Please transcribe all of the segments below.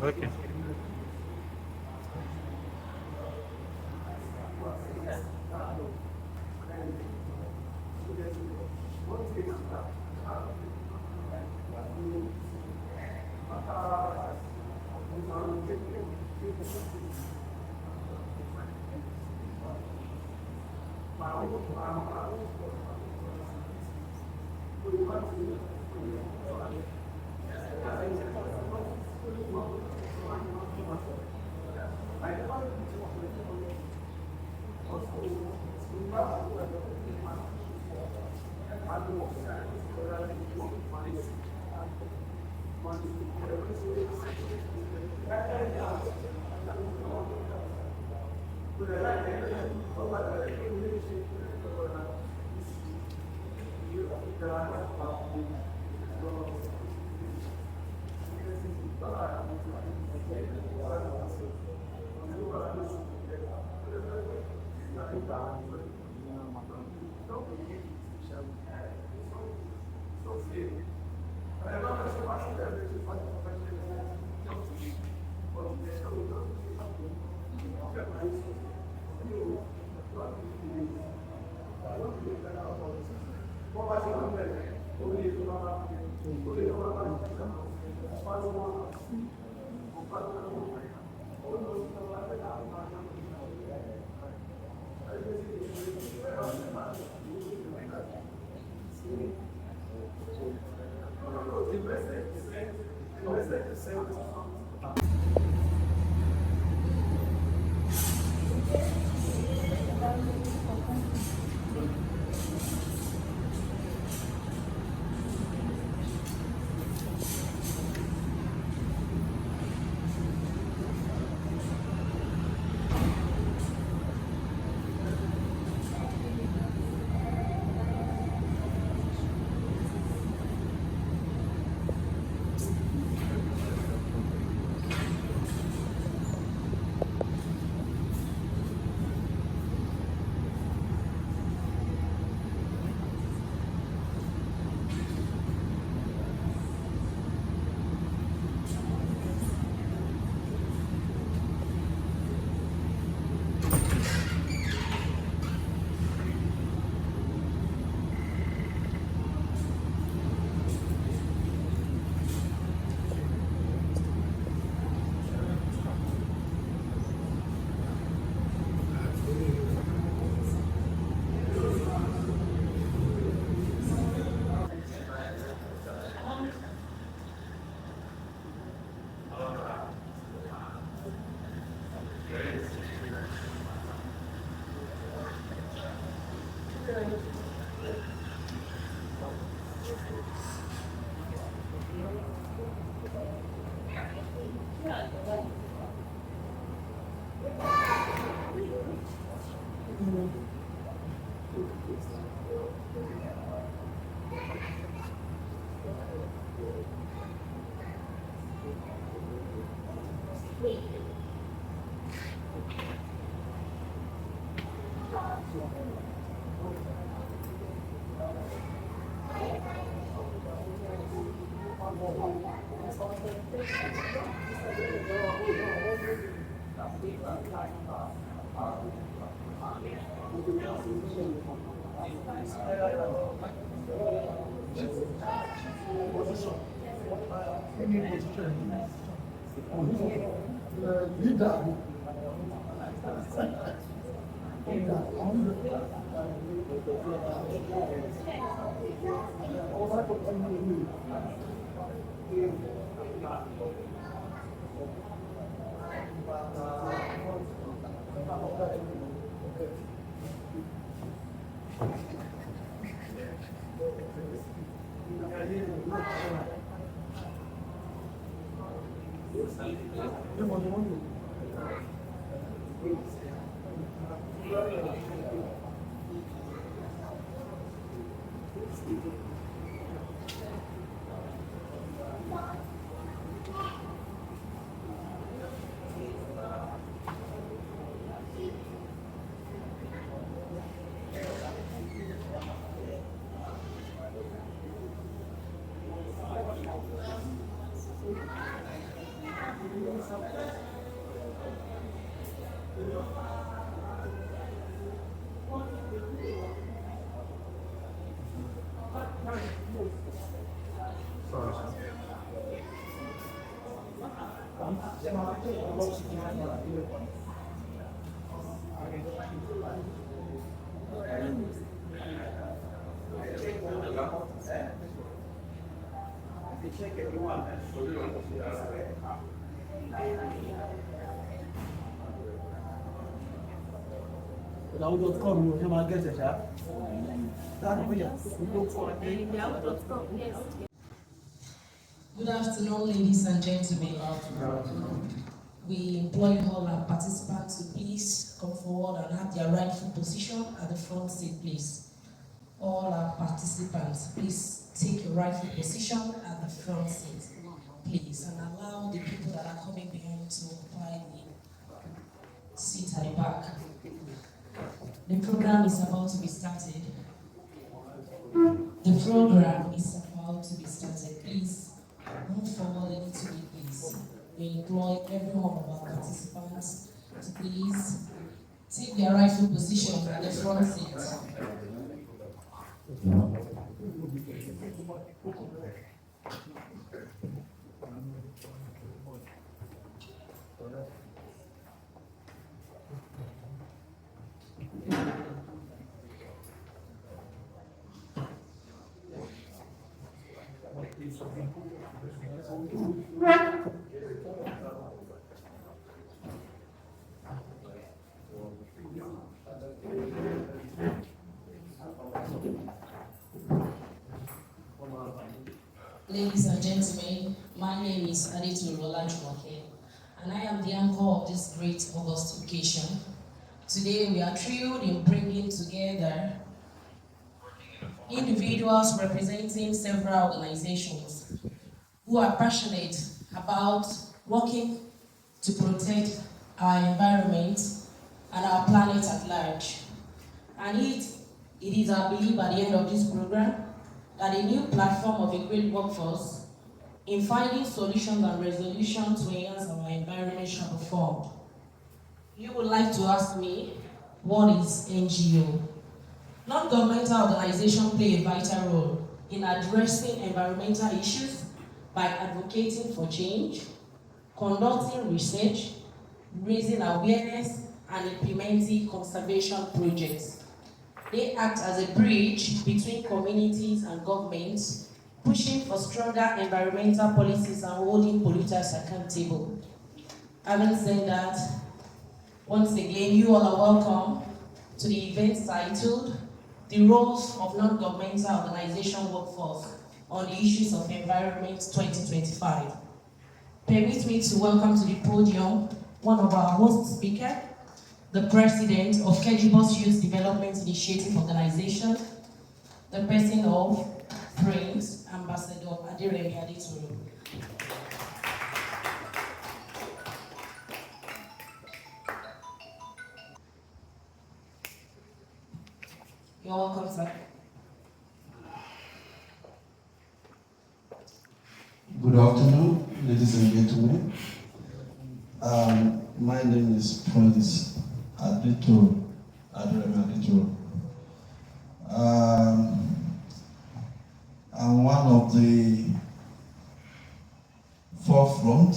Okay. Good afternoon, ladies and gentlemen. We employ all our participants to please come forward and have their rightful position at the front seat, please. All our participants, please take your rightful position at the front seat, please, and allow the people that are coming behind to occupy the seat at the back. The program is about to be started. The program is about to be started. Please move forward a little bit, please. We employ every one of our participants to please take their rightful position at the front seat. Ladies and gentlemen, my name is Aditu Rolanjuwake, and I am the anchor of this great August occasion. Today we are thrilled in bringing together individuals representing several organizations who are passionate about working to protect our environment and our planet at large. And it is our belief at the end of this program that a new platform of a great workforce in finding solutions and resolutions to enhance our environment shall be formed. You would like to ask me, what is NGO? Non-governmental organizations play a vital role in addressing environmental issues by advocating for change, conducting research, raising awareness, and implementing conservation projects. They act as a bridge between communities and governments, pushing for stronger environmental policies and holding polluters accountable. Having said that, once again, you all are welcome to the event titled The Roles of Non-Governmental Organization Workforce on the Issues of Environment 2025. Permit me to welcome to the podium one of our host speakers, the president of Kejibaus Youth Development Initiative Organization, the person of Prince Ambassador Adiremi Aditoro. You're welcome, sir. Good afternoon, ladies and gentlemen. My name is Prince Aditoro, Adiremi Aditoro. I'm one of the forefront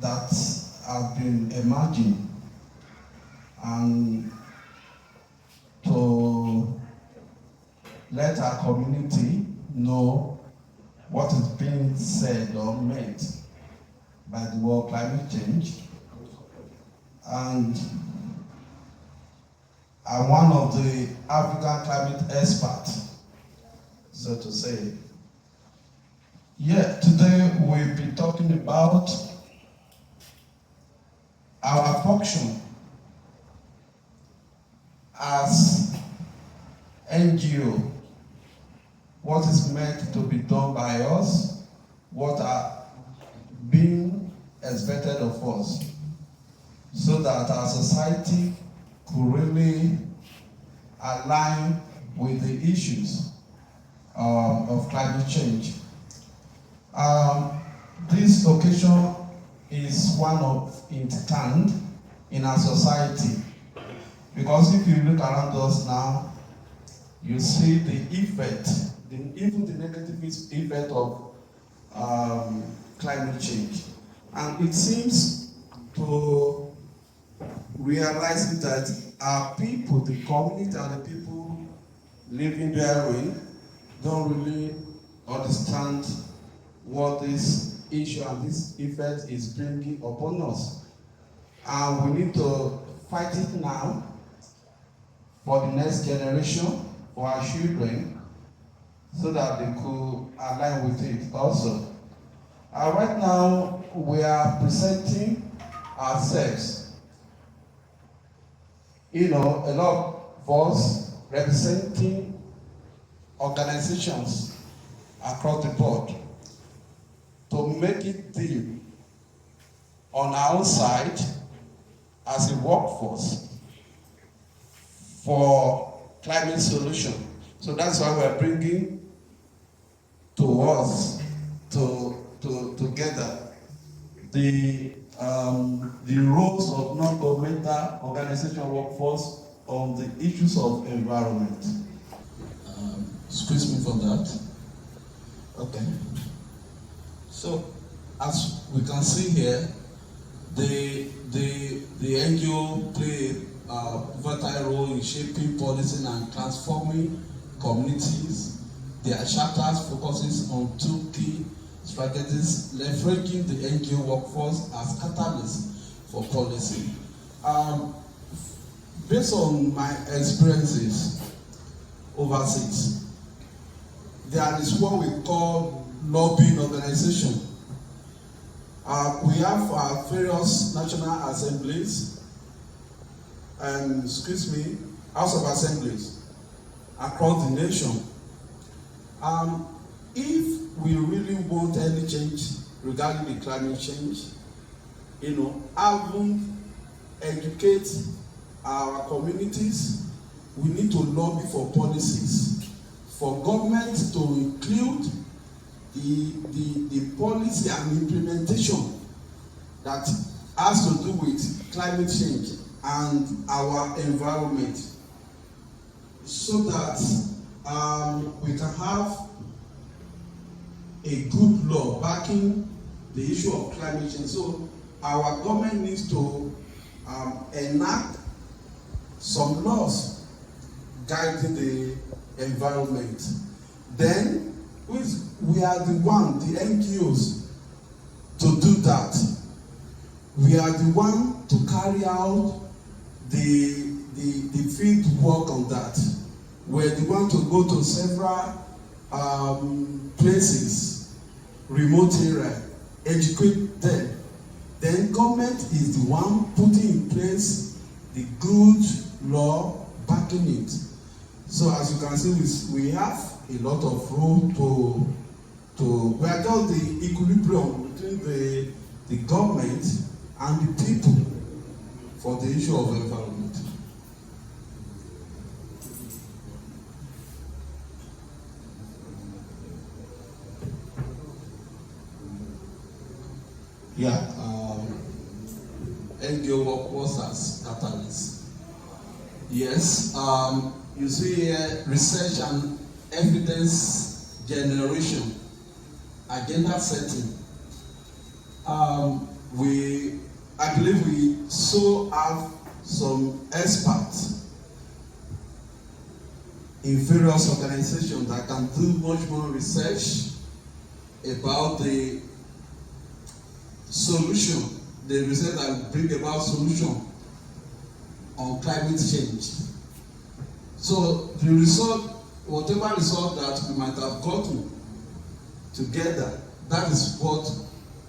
that have been emerging and to let our community know what is being said or meant by the word climate change and I'm one of the African climate experts, so to say. Yeah, today we'll be talking about our function as NGO, what is meant to be done by us, what are being expected of us, so that our society could really align with the issues of climate change. This occasion is one of its kind in our society, because if you look around us now, you see the effect, even the negative effect of climate change. And it seems to realize that our people, the community and the people living therein, don't really understand what this issue and this effect is bringing upon us. And we need to fight it now for the next generation, for our children, so that they could align with it also. Right now, we are presenting ourselves. You know, a lot of us representing organizations across the board to make it deal on our side as a workforce for climate solution. So that's why we're bringing to us together the roles of non-governmental organization workforce on the issues of environment. Excuse me for that. Okay. So, as we can see here, the NGO play a vital role in shaping policy and transforming communities. Their chapters focuses on two key strategies: leveraging the NGO workforce as catalyst for policy. Based on my experiences overseas, there is what we call lobbying organization. We have various national assemblies and, House of Assemblies across the nation. If we really want any change regarding the climate change, having educate our communities, we need to lobby for policies, for government to include the policy and implementation that has to do with climate change and our environment, so that we can have a good law backing the issue of climate change. So our government needs to enact some laws guiding the environment. Then we are the NGOs, to do that. We are the one to carry out the field work on that. We're the one to go to several places, remote area, educate them. Then government is the one putting in place the good law backing it. So as you can see, we have a lot of room to we are just the equilibrium between the government and the people for the issue of environment. Yeah, NGO workforce as catalyst. Yes, you see here research and evidence generation, agenda setting. I believe we so have some experts in various organizations that can do much more research about the solution, the research that will bring about solution on climate change. So the result, whatever result that we might have gotten together, that is what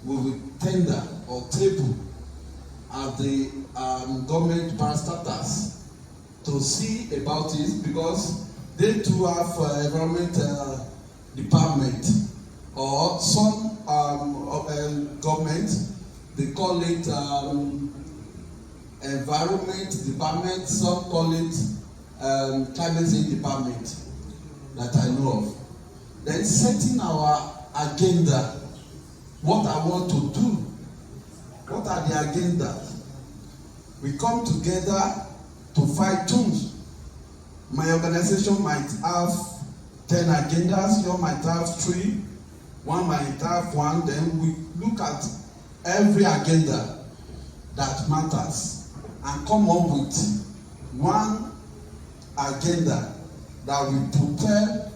we will tender or table at the government parastatals to see about it, because they too have environment department, or some government, they call it environment department, some call it climate change department, that I know of. Then setting our agenda, what I want to do, what are the agendas? We come together to fight tune. My organization might have 10 agendas, you might have 3, one might have 1, then we look at every agenda that matters and come up with one agenda that will prepare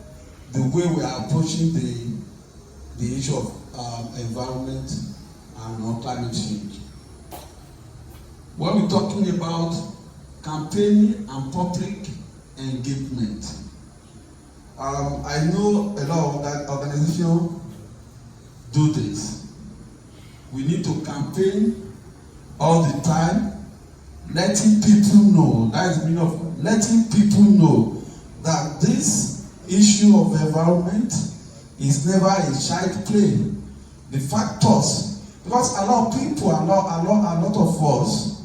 the way we are approaching the issue of environment and climate change. When we're talking about campaigning and public engagement, I know a lot of that organization do this. We need to campaign all the time, letting people know, that is the meaning of letting people know that this issue of environment is never a child play. The factors, because a lot of people, a lot of us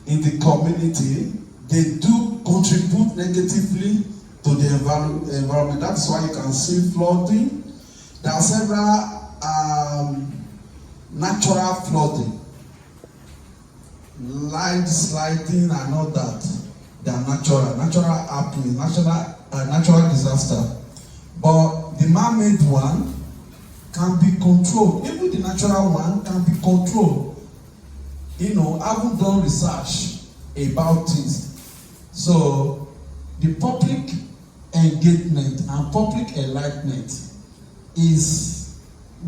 in the community, they do contribute negatively to the environment. That's why you can see flooding. There are several natural flooding, landsliding and all that. They are natural happening, natural disaster. But the man-made one can be controlled. Even the natural one can be controlled. I haven't done research about it. So the public engagement and public enlightenment is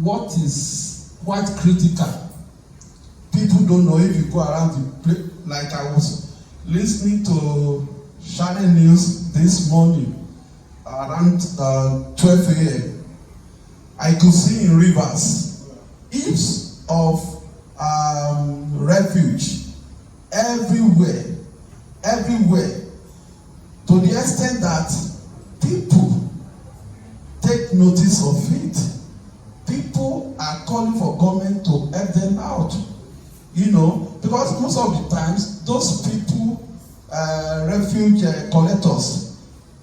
what is quite critical. People don't know. If you go around the place, like I was listening to Channel News this morning around 12 a.m. I could see in rivers heaps of refuge everywhere, to the extent that people take notice of it. People are calling for government to help them out, because most of the times those people, refuge collectors,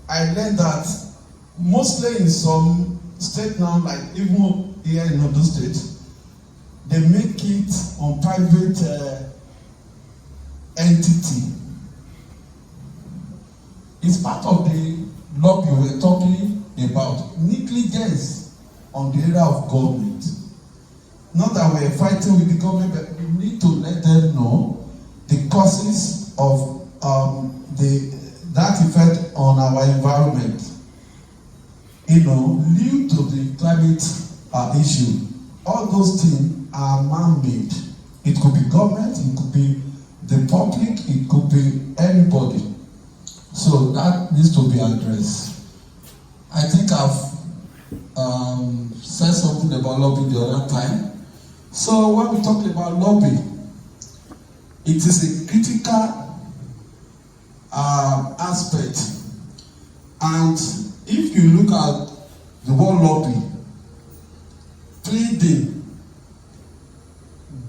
I learned that mostly in some state now, like even here in Ondo State, they make it on private entity. It's part of the lobby we're talking about, negligence on the area of government. Not that we're fighting with the government, but we need to let them know the causes of that effect on our environment. Due to the climate issue. All those things are man-made. It could be government, it could be the public, it could be anybody. So that needs to be addressed. I think I've said something about lobbying the other time. So when we talk about lobbying, it is a critical aspect. And if you look at the word lobby, pleading,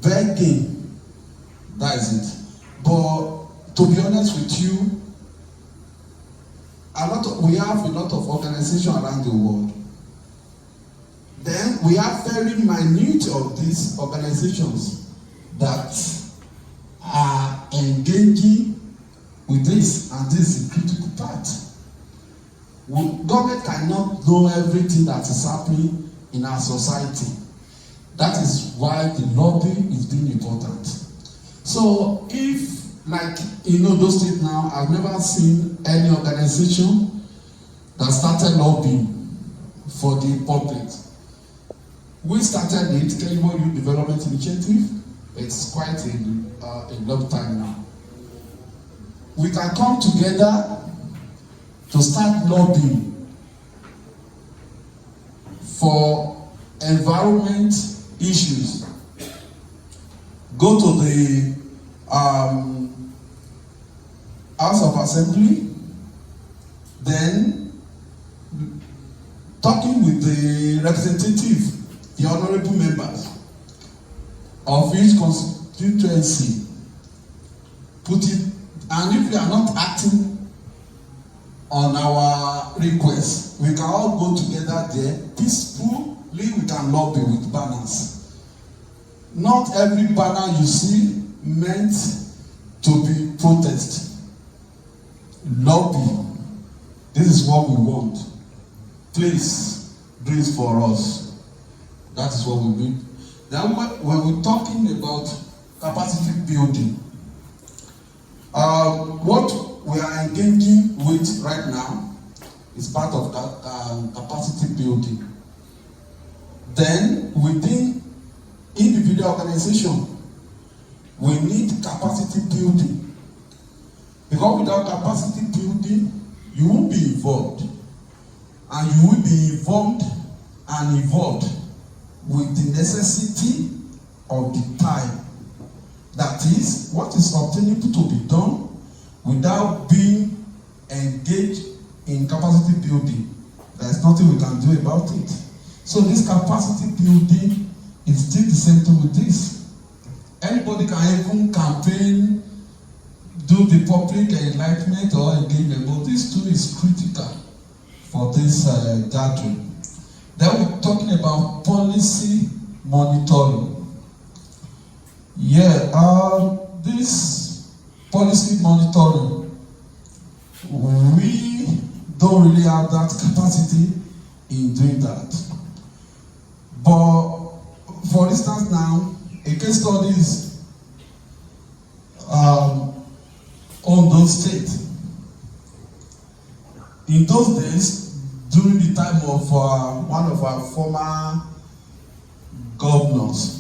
begging, that is it. But to be honest with you, we have a lot of organizations around the world. Then we have very minute of these organizations that are engaging with this, and this is a critical part. Government cannot know everything that is happening in our society. That is why the lobby is being important. So if, like in Ondo State now, I've never seen any organization that started lobbying for the public. We started the Kejibaus Youth Development Initiative. It's quite a long time now. we can come together to start lobbying for environment issues. Go to the House of Assembly, then talking with the representative, the honorable members of each constituency, put it, and if we are not acting on our request, we can all go together there peacefully. We can lobby with banners. Not every banner you see meant to be protest. Lobby. This is what we want. Please do it for us. That is what we need. Then when we're talking about capacity building, what we are engaging with right now is part of capacity building. Then within individual organization, we need capacity building. Because without capacity building, you won't be involved. And you will be informed and involved with the necessity of the time. That is, what is obtainable to be done without being engaged in capacity building. There is nothing we can do about it. So this capacity building is still the same thing with this. Anybody can even campaign, do the public enlightenment or engagement, but this too is critical for this gathering. Then we're talking about policy monitoring. This policy monitoring, we don't really have that capacity in doing that. But for instance now, a case study is Ondo State. In those days, during the time of one of our former governors,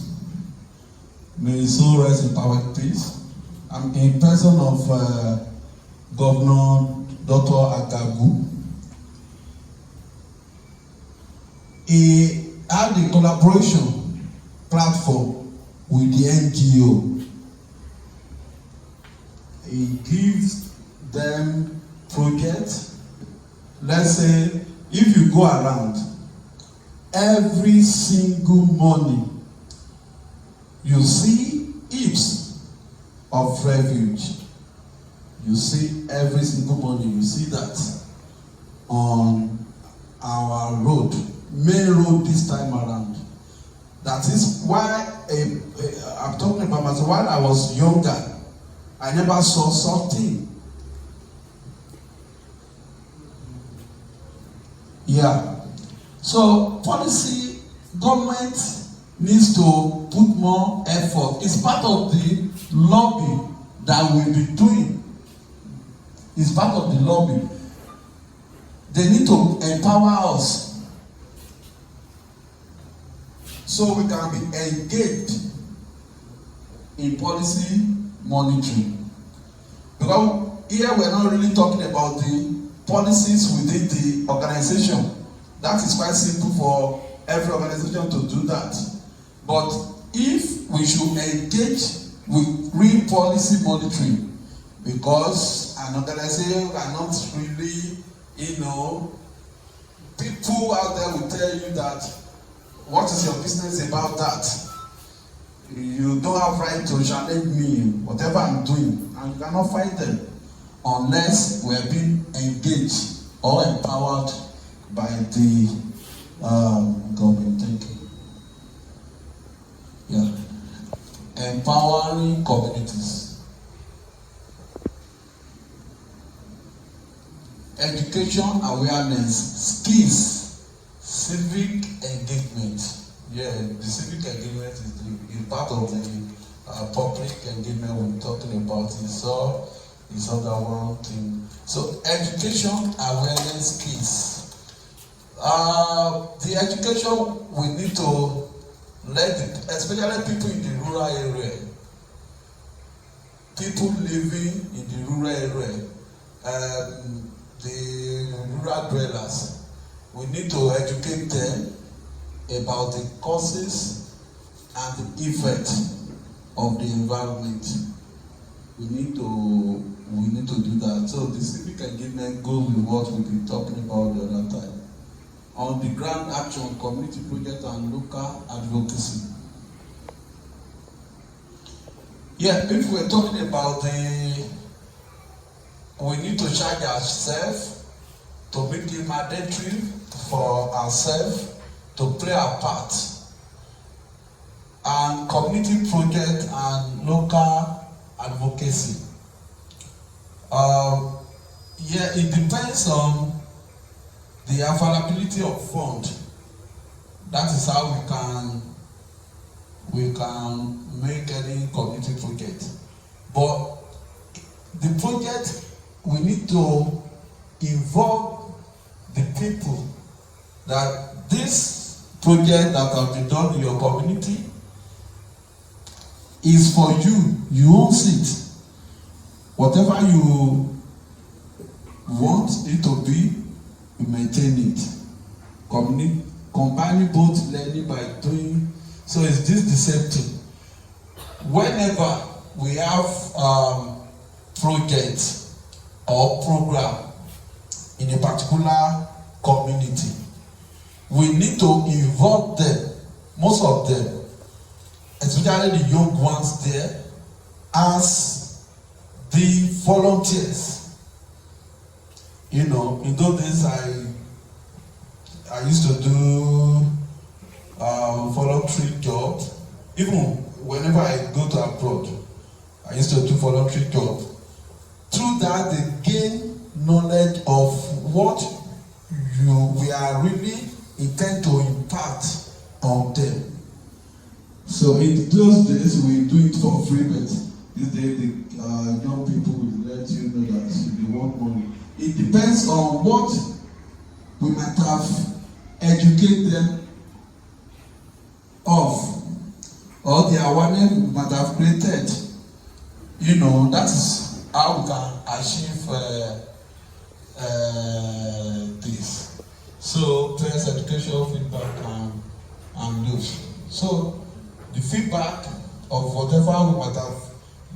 may his soul rest in perfect peace, and in person of Governor Dr. Agagu, he had a collaboration platform with the NGO. He gives them projects. Let's say, if you go around, every single morning, you see heaps of refuge. You see every single morning, you see that on our road, main road this time around. That is why I'm talking about myself. While I was younger, I never saw something. Yeah. So policy, government needs to put more effort. It's part of the lobby that we'll be doing. It's part of the lobby. They need to empower us so we can be engaged in policy monitoring. Because here we're not really talking about the policies within the organization. That is quite simple for every organization to do that. But if we should engage with real policy monitoring, because an organization cannot really, people out there will tell you that, what is your business about that? You don't have right to challenge me, whatever I'm doing, and you cannot fight them unless we are being engaged or empowered by the government. Thank you. Yeah. Empowering communities. Education, awareness, skills, civic engagement. Yeah, the civic engagement is part of the public engagement we're talking about. It's other one thing. So education, awareness, skills. The education we need to let, especially people in the rural area, people living in the rural area, the rural dwellers. We need to educate them about the causes and the effect of the environment. We need to do that. So the civic engagement goes with what we've been talking about the other time. On the ground action, community project and local advocacy. Yeah, if we're talking about we need to charge ourselves to make it mandatory for ourselves to play our part. And community project and local advocacy. Yeah, it depends on the availability of fund. That is how we can make any community project. But the project, we need to involve the people that this project that has been done in your community is for you. You own it. Whatever you want it to be, you maintain it. Combining both learning by doing. So is this the same thing? Whenever we have project or program in a particular community, we need to involve them, most of them, especially the young ones there, as the volunteers. You know, in those days I used to do voluntary job. Even whenever I go to abroad, I used to do voluntary job. Through that, they gain knowledge of what we are really intend to impact on them. So in those days, we do it for free, but these days the young people will let you know that they want money. It depends on what we might have educated them of, or the awareness we might have created. You know, that is how we can achieve this. So, parents' education, feedback, and those. So, the feedback of whatever we might have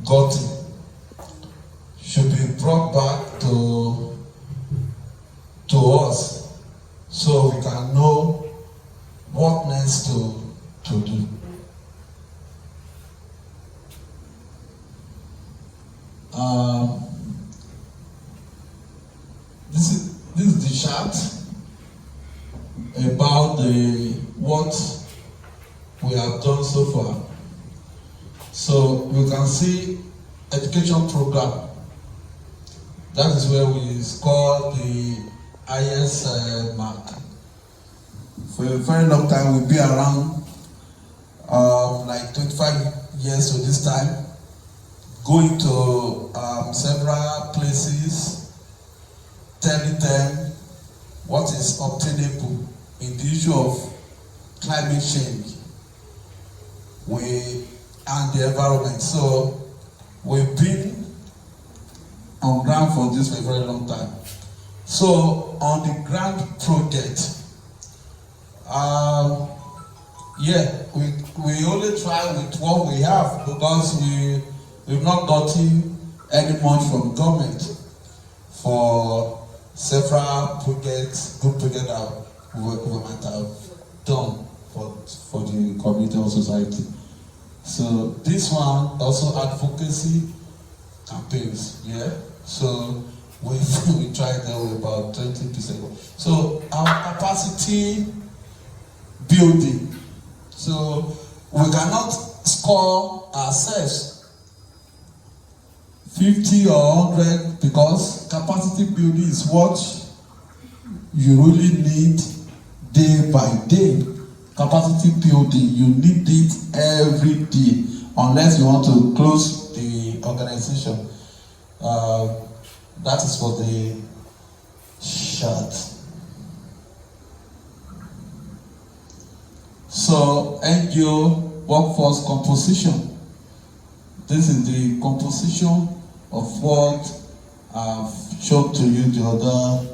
gotten should be brought back to us, so we can know what next to do. This is the chart about what we have done so far. So you can see education program. That is where we score the highest mark. For a very long time, we'll be around like 25 years to this time, going to several places, telling them what is obtainable in the issue of climate change and the environment. So we've been on ground for this for a very long time. So on the grand project, yeah, we only try with what we have, because we've not gotten any money from government for several projects, good projects that we might have done for the community or society. So this one also advocacy campaigns, yeah. So we tried that with about 20%. So our capacity building. So we cannot score ourselves 50 or 100, because capacity building is what you really need day by day. Capacity building, you need it every day, unless you want to close the organization. That is for the chart. So NGO workforce composition. This is the composition of what I've showed to you the other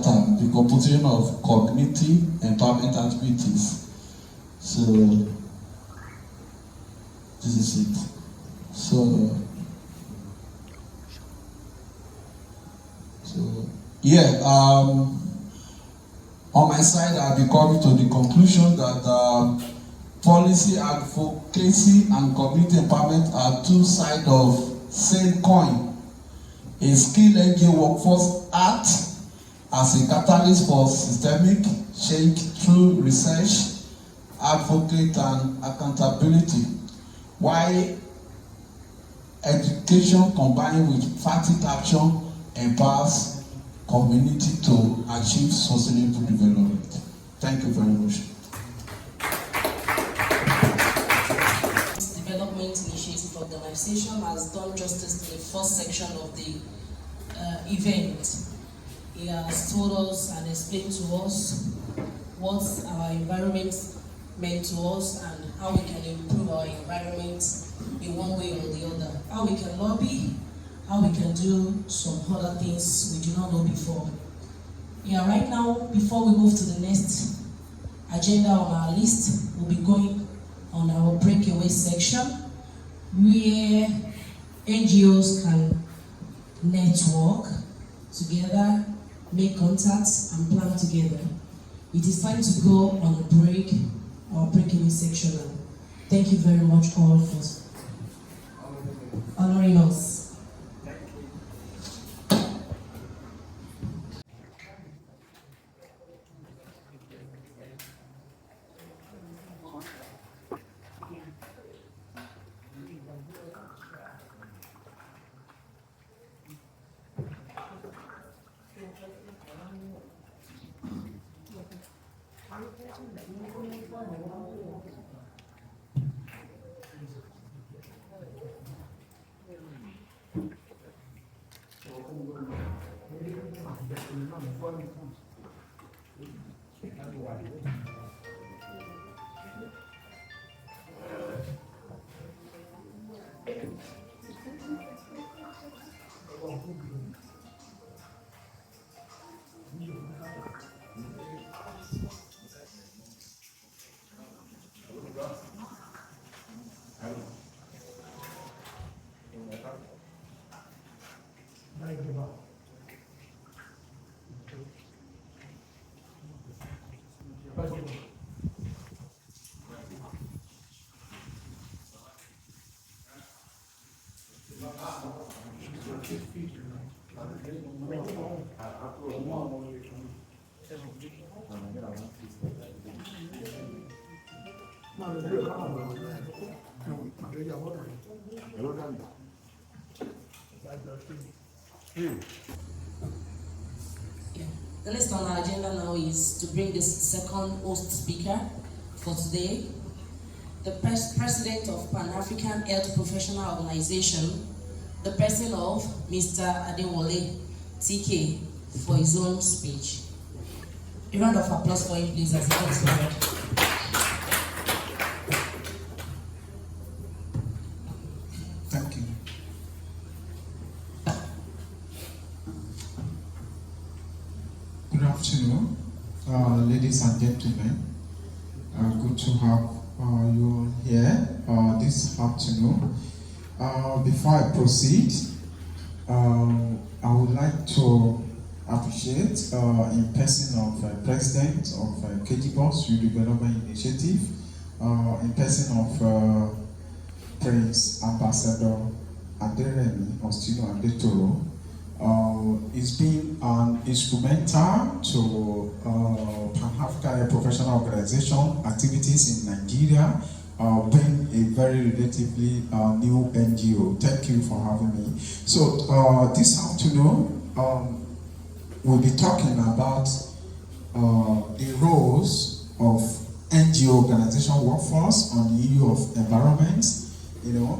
time, the composition of community empowerment activities. So this is it. So yeah, on my side, I'll be coming to the conclusion that policy advocacy and community empowerment are two sides of same coin. A skilled NGO workforce acts as a catalyst for systemic change through research, advocate, and accountability, while education combined with practical action empowers community to achieve sustainable development. Thank you very much. This development initiative organization has done justice to the first section of the event. He has told us and explained to us what our environment meant to us and how we can improve our environment in one way or the other. How we can lobby, how we can do some other things we do not know before. Yeah, right now, before we move to the next agenda on our list, we'll be going on our breakaway section where NGOs can network together, make contacts, and plan together. It is time to go on a break, our breakaway section. Thank you very much all for honoring us. The next on our agenda now is to bring this second host speaker for today, the president of Pan-African Health Professional Organization, the person of Mr. Adewale TK, for his own speech. A round of applause for him, please, as he comes forward. Thank you. Good afternoon, ladies and gentlemen. Good to have you here this afternoon. Before I proceed, I would like to appreciate in person of President of Kejibaus Youth Development Initiative, in person of Prince Ambassador Aderemi Ostino Adetoro. It's been instrumental to Pan-African Professional Organization activities in Nigeria, being a very relatively new NGO. Thank you for having me. So this afternoon, we'll be talking about the roles of NGO organization workforce on the issue of environment. You know,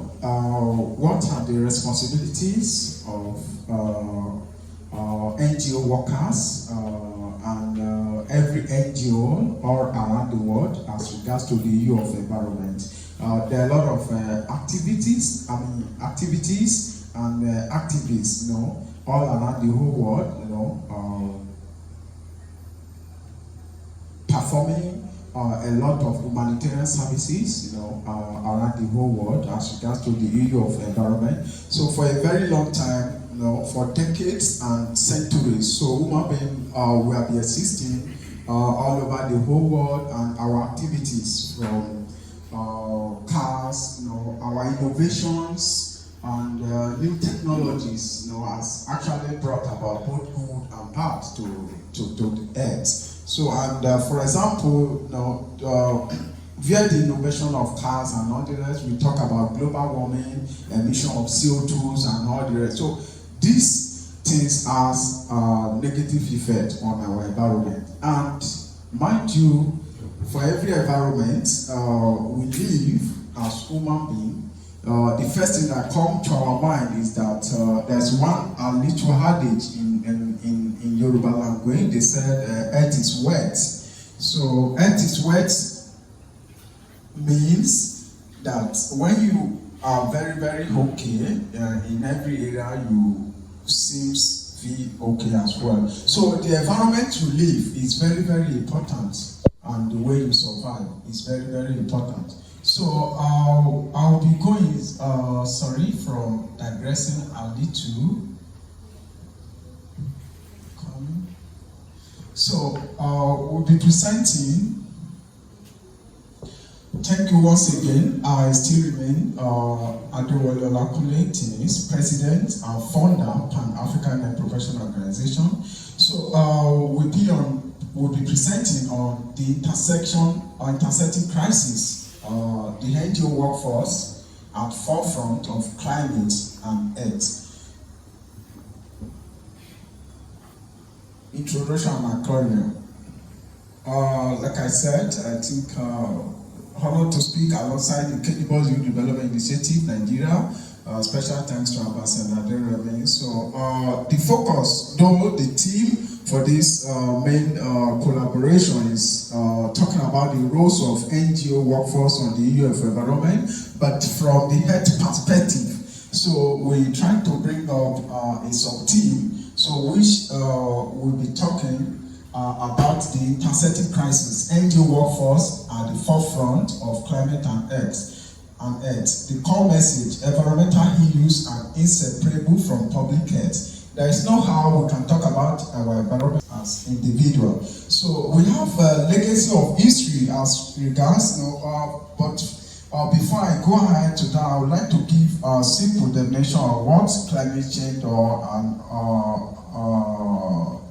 what are the responsibilities of NGO workers and every NGO all around the world as regards to the issue of environment. there are a lot of activities and activists, all around the whole world, performing a lot of humanitarian services, around the whole world as regards to the issue of environment. So for a very long time, for decades and centuries, so human beings will be assisting all over the whole world, and our activities from cars, our innovations and new technologies, has actually brought about both good and bad to the earth. So, and for example, via the innovation of cars and all the rest, we talk about global warming, emission of CO2s and all the rest. So, these things has a negative effect on our environment. And mind you, for every environment we live as human beings, the first thing that comes to our mind is that there's one little adage in Yoruba language. They said earth is wet. So earth is wet means that when you are very, very okay in every area, you seems feel okay as well. So the environment you live is very, very important, and the way you survive is very, very important. So I'll be going, sorry from digressing a little. So we'll be presenting. Thank you once again. I still remain Adewale Olakunle Tinis, President and Founder, Pan-African and Professional Organization. So we'll be presenting on the intersecting crisis, the NGO workforce at forefront of climate and earth. Introduction and career. Like I said, I think honored to speak alongside the Kejibaus Dvelopmen Initiative, Nigeria. Special thanks to Ambassador Dvelopmen. So the focus, though the theme for this main collaboration is talking about the roles of NGO workforce on the issue of environment, but from the health perspective. So we try to bring up a sub-team, so which will be talking about the intersecting crisis, NGO workforce at the forefront of climate and earth. The core message: environmental issues are inseparable from public health. There is no how we can talk about our environment as individuals. So we have a legacy of history as regards, but before I go ahead to that, I would like to give a simple definition of what climate change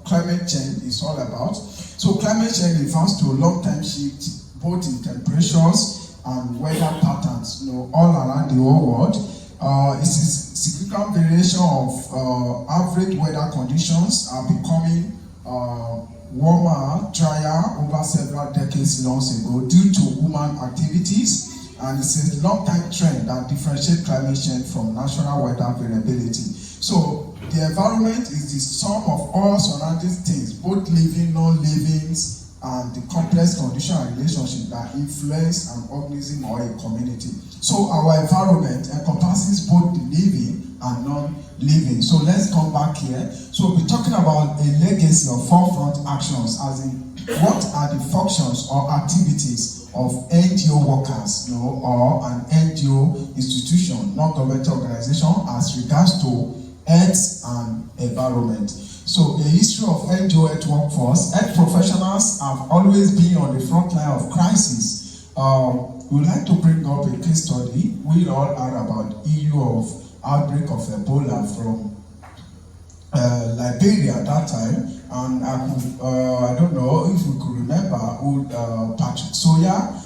climate change is all about. So climate change refers to a long-term shift both in temperatures and weather patterns, all around the whole world. It is significant variation of average weather conditions are becoming warmer, drier over several decades long ago due to human activities, and it's a long-time trend that differentiates climate change from natural weather variability. So the environment is the sum of all surrounding things, both living, non-living, and the complex condition and relationship that influence an organism or a community. So our environment encompasses both the living and non-living. So let's come back here. So we'll be talking about a legacy of forefront actions, as in what are the functions or activities of NGO workers, or an NGO institution, non-governmental organization, as regards to earth and environment. So the history of NGO earth workforce, earth professionals have always been on the front line of crisis. We'd like to bring up a case study. We all heard about EU of outbreak of Ebola from Liberia at that time, and I don't know if we could remember Patrick Sawyer,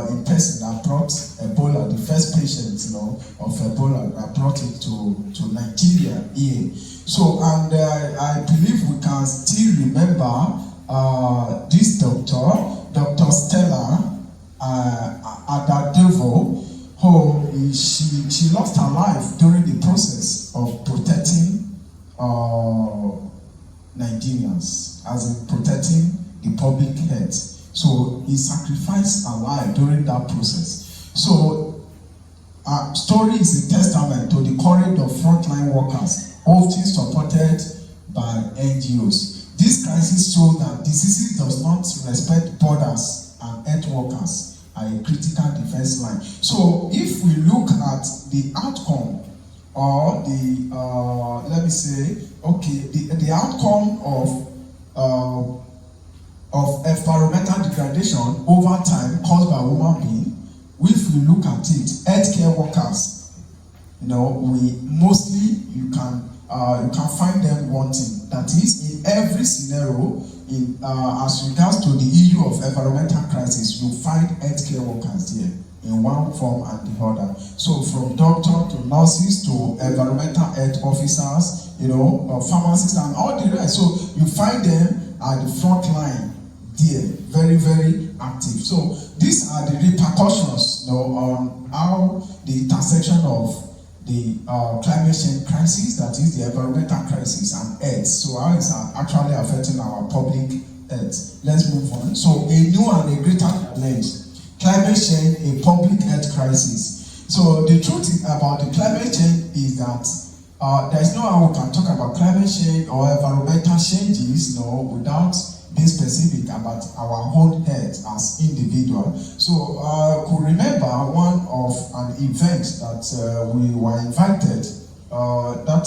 in person that brought Ebola, the first patient of Ebola that brought it to Nigeria here. So, and I believe we can still remember this Dr. Stella Adadevo, who she lost her life during the process of protecting Nigerians, as in protecting the public health. So he sacrificed her life during that process. So, our story is a testament to the courage of frontline workers, often supported by NGOs. This crisis shows that diseases does not respect borders, and health workers are a critical defense line. So, if we look at the outcome or the let me say, okay, the outcome of environmental degradation over time caused by human being, if we look at it, healthcare workers, we mostly you can find them wanting. That is, in every scenario, in as regards to the issue of environmental crisis, you find healthcare workers there in one form and the other. So from doctor to nurses to environmental health officers, pharmacists and all the rest. So you find them at the front line there, very, very active. So these are the repercussions on how the intersection of the climate change crisis, that is the environmental crisis, and health. So how it's actually affecting our public health. Let's move on. So a new and a greater challenge. Climate change, a public health crisis. So the truth about the climate change is that there's no how we can talk about climate change or environmental changes without being specific about our own health as individuals. So could remember one of an event that we were invited. That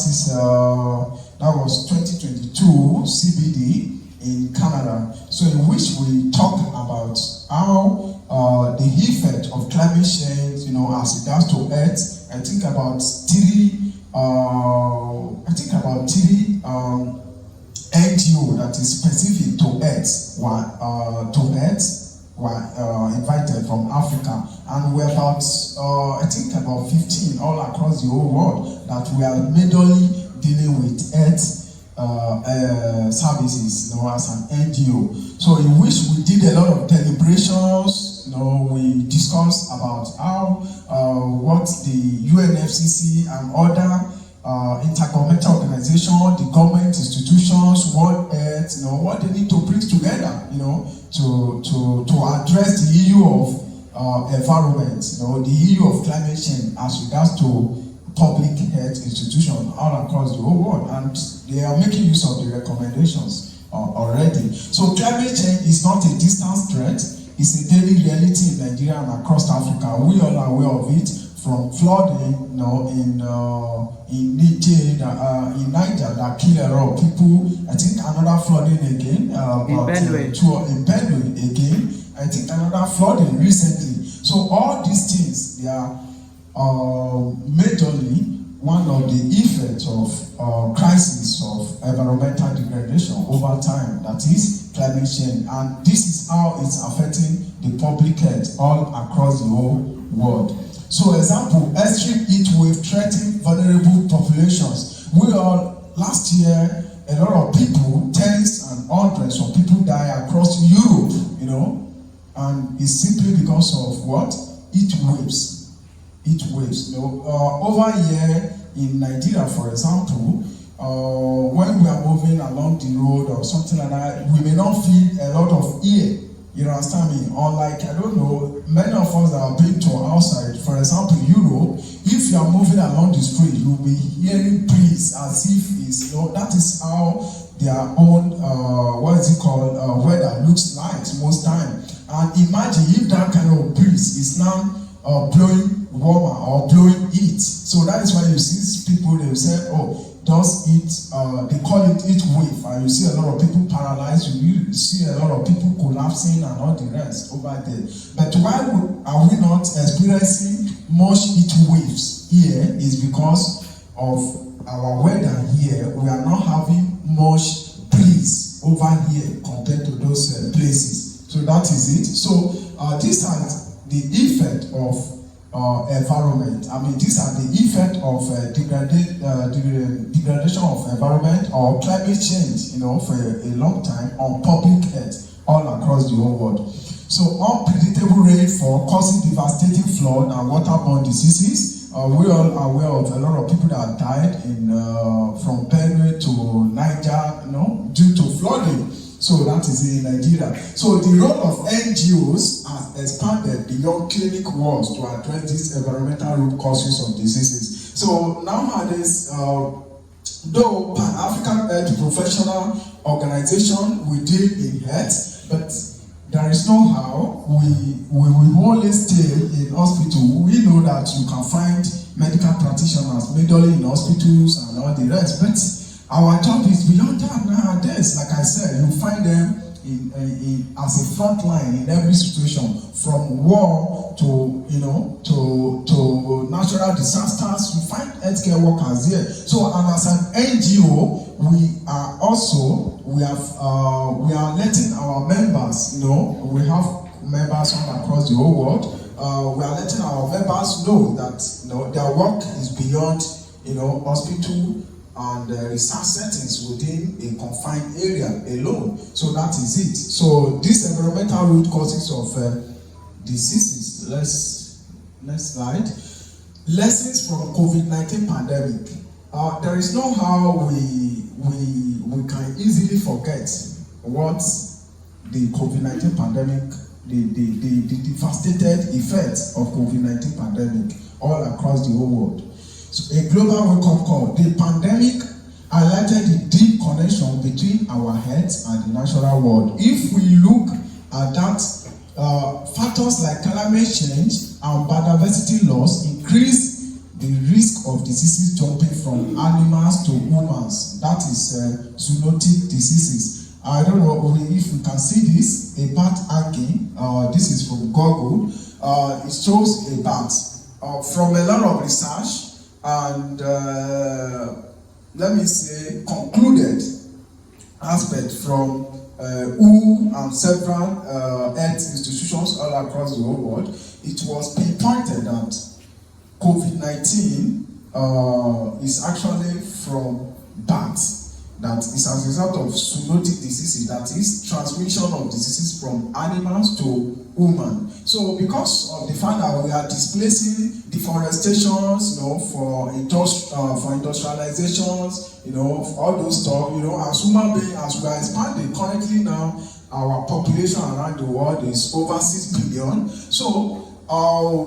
was 2022 CBD in Canada. So in which we talk about how the effect of climate change, as regards to health. I think about three NGO that is specific to health were invited from Africa, and we're about 15 all across the whole world that we are majorly dealing with health services, as an NGO. So in which we did a lot of deliberations. We discussed about how what the UNFCCC and other intergovernmental organizations, the government institutions, World Health, what they need to bring together, to address the issue of environment, the issue of climate change as regards to public health institutions all across the whole world, and they are making use of the recommendations already. So climate change is not a distant threat. It's a daily reality in Nigeria and across Africa. We all are aware of it, from flooding, in Niger that killed a lot of people. I think another flooding again in Benue again. I think another flooding recently. So all these things, they are majorly one of the effects of crisis of environmental degradation over time, that is climate change. And this is how it's affecting the public health all across the whole world. So example, extreme heat wave threatening vulnerable populations. Last year, a lot of people, tens and hundreds of people die across Europe, and it's simply because of what? Heat waves. Over here in Nigeria, for example, when we are moving along the road or something like that, we may not feel a lot of air. You understand me? Unlike, many of us that have been to outside, for example, Europe, if you are moving along the street, you'll be hearing breeze as if it's, that is how their own, weather looks like most time. And imagine if that kind of breeze is now blowing warmer or blowing heat. So that is why you see people, they say, they call it heat wave, and you see a lot of people paralyzed, you see a lot of people collapsing and all the rest over there. But why are we not experiencing much heat waves here? Is because of our weather here. We are not having much breeze over here compared to those places. So that is it. So these are the effect of environment. These are the effect of degradation of environment or climate change, for a long time on public health all across the whole world. So unpredictable rainfall causing devastating flood and waterborne diseases. We all are aware of a lot of people that died from Benue to Niger, due to flooding. So that is in Nigeria. So the role of NGOs has expanded beyond clinic walls to address these environmental root causes of diseases. So nowadays, though Pan-African Health Professional Organization we deal in health, but there is no how we will always stay in hospital. We know that you can find medical practitioners majorly in hospitals and all the rest, but our job is beyond that nowadays. Like I said, you find them in as a front line in every situation, from war to to natural disasters. You find healthcare workers here. So, and as an NGO, we are letting our members, we have members all across the whole world. We are letting our members know that their work is beyond hospital and research settings within a confined area alone. So that is it. So these environmental root causes of diseases. Next slide. Lessons from COVID-19 pandemic. There is no how we can easily forget what the COVID-19 pandemic, the devastated effects of COVID-19 pandemic all across the whole world. So a global wake-up call. The pandemic highlighted the deep connection between our health and the natural world. If we look at that, factors like climate change and biodiversity loss increase the risk of diseases jumping from animals to humans. That is zoonotic diseases. I don't know if you can see this, a bat hanging. This is from Google. It shows a bat. From a lot of research and let me say concluded aspect from WHO and several health institutions all across the whole world, it was pinpointed that COVID-19 is actually from bats. That is as a result of zoonotic diseases, that is transmission of diseases from animals to human. So because of the fact that we are displacing deforestations, for industrializations, all those stuff, as human beings, as we are expanding currently now, our population around the world is over 6 billion. So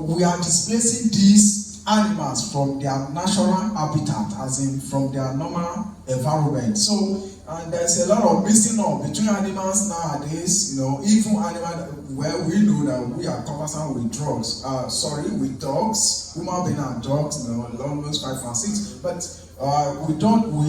we are displacing these animals from their natural habitat, as in from their normal environment. So, and there's a lot of mixing up between animals nowadays, even animals where we know that we are conversant with drugs, with dogs, human beings and dogs, almost 5 and 6, but we